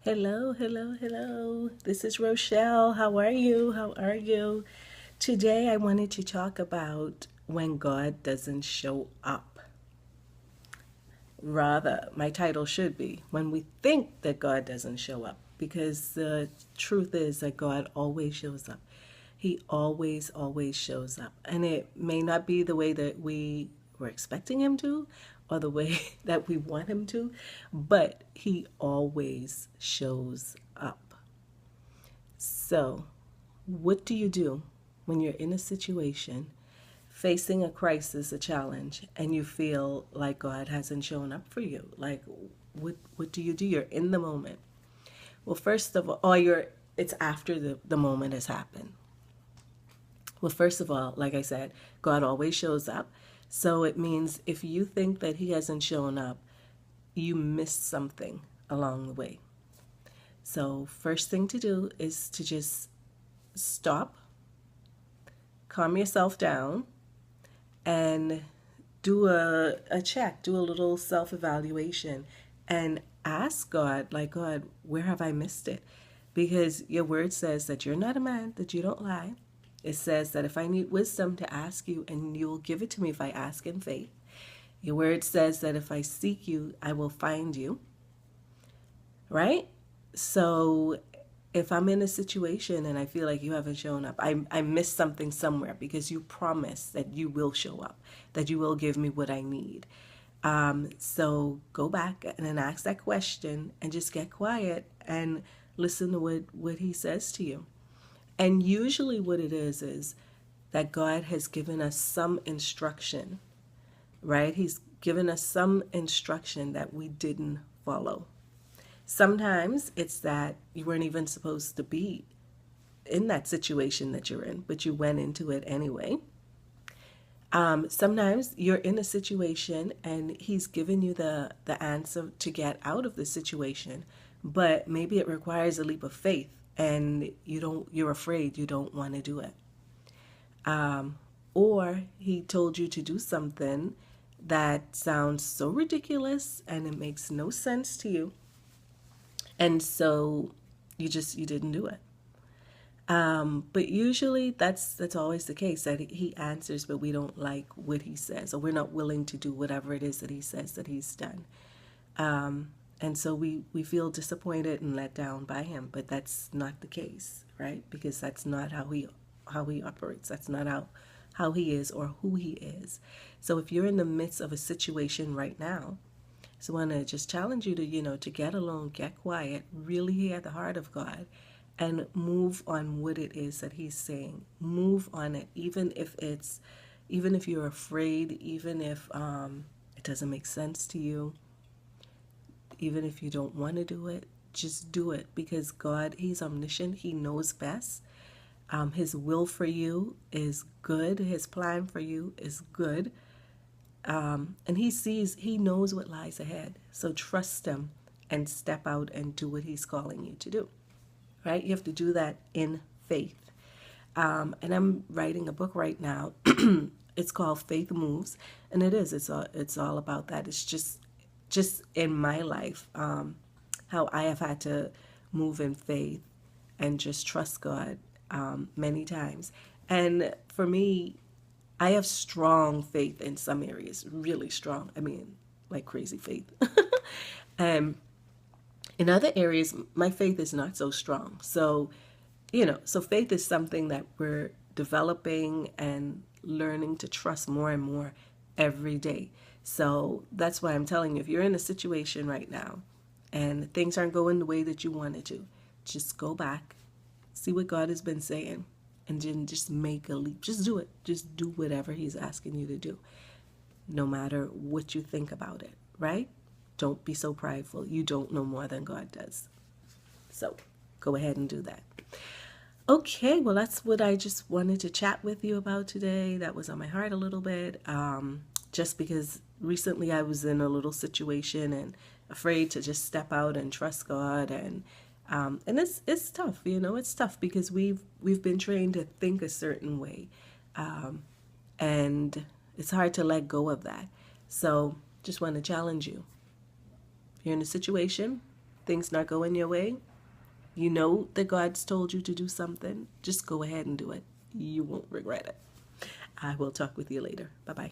Hello, hello, hello. This is Rochelle. How are you? How are you? Today I wanted to talk about when God doesn't show up. Rather, my title should be when we think that God doesn't show up, because the truth is that God always shows up. He always, always shows up. And it may not be the way that we were expecting him to or the way that we want him to, but he always shows up. So, what do you do when you're in a situation facing a crisis, a challenge, and you feel like God hasn't shown up for you? Like, what do you do? You're in the moment. Well, first of all, it's after the moment has happened. Well, first of all, like I said, God always shows up. So it means if you think that he hasn't shown up, you missed something along the way. So first thing to do is to just stop, calm yourself down, and do a check, do a little self-evaluation, and ask God, like, God, where have I missed it? Because your word says that you're not a man, that you don't lie. It says that if I need wisdom to ask you, and you will give it to me if I ask in faith. Your word says that if I seek you, I will find you. Right? So if I'm in a situation and I feel like you haven't shown up, I missed something somewhere, because you promised that you will show up, that you will give me what I need. So go back and then ask that question and just get quiet and listen to what he says to you. And usually what it is that God has given us some instruction, right? He's given us some instruction that we didn't follow. Sometimes it's that you weren't even supposed to be in that situation that you're in, but you went into it anyway. Sometimes you're in a situation and he's given you the answer to get out of the situation, but maybe it requires a leap of faith and you're afraid, you don't want to do it. Or he told you to do something that sounds so ridiculous and it makes no sense to you. And so you didn't do it. But usually that's always the case, that he answers, but we don't like what he says, or we're not willing to do whatever it is that he says that he's done. And so we feel disappointed and let down by him, but that's not the case, right? Because that's not how he operates. That's not how he is or who he is. So if you're in the midst of a situation right now, so I want to just challenge you to get alone, get quiet, really hear the heart of God, and move on what it is that he's saying. Move on it, even if you're afraid, even if it doesn't make sense to you, even if you don't want to do it, just do it, because God, he's omniscient. He knows best. His will for you is good. His plan for you is good. And he knows what lies ahead. So trust him and step out and do what he's calling you to do, right? You have to do that in faith. And I'm writing a book right now. It's called Faith Moves. And it's all about that. It's just in my life, how I have had to move in faith and just trust God many times. And for me, I have strong faith in some areas, really strong. I mean, like crazy faith. And in other areas, my faith is not so strong. So, so faith is something that we're developing and learning to trust more and more every day. So that's why I'm telling you, if you're in a situation right now and things aren't going the way that you wanted to, just go back, see what God has been saying, and then just make a leap. Just do it. Just do whatever he's asking you to do, no matter what you think about it, right? Don't be so prideful. You don't know more than God does. So go ahead and do that. Okay, well, that's what I just wanted to chat with you about today. That was on my heart a little bit, just because recently I was in a little situation and afraid to just step out and trust God, and it's tough, it's tough because we've been trained to think a certain way, and it's hard to let go of that. So just want to challenge you. If you're in a situation, things not going your way, you know that God's told you to do something, just go ahead and do it. You won't regret it. I will talk with you later. Bye-bye.